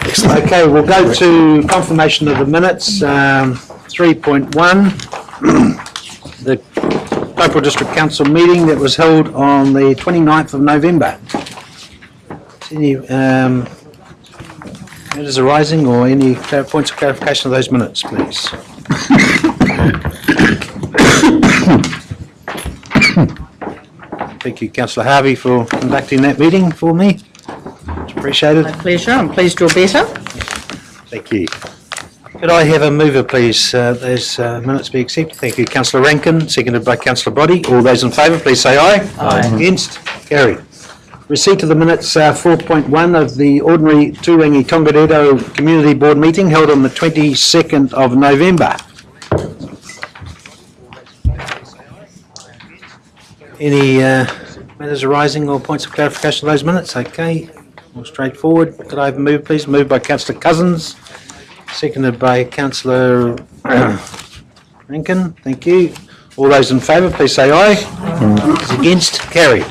Okay, we'll go to confirmation of the minutes. 3.1, the Taupo District Council meeting that was held on the 29th of November. Any matters arising or any points of clarification of those minutes, please? Thank you, Councillor Harvey, for conducting that meeting for me. It's appreciated. My pleasure. I'm pleased you're better. Thank you. Could I have a mover, please? Those minutes be accepted. Thank you, Councillor Rankin, seconded by Councillor Broddy. All those in favour, please say aye. Aye. Against? Carried. Receipt of the minutes 4.1 of the ordinary Turangi-Tongariro Community Board meeting held on the 22nd of November. Any matters arising or points of clarification of those minutes? Okay, more straightforward. Could I have a move, please? Moved by Councillor Cousins, seconded by Councillor Rankin. Thank you. All those in favour, please say aye. Against? Carried.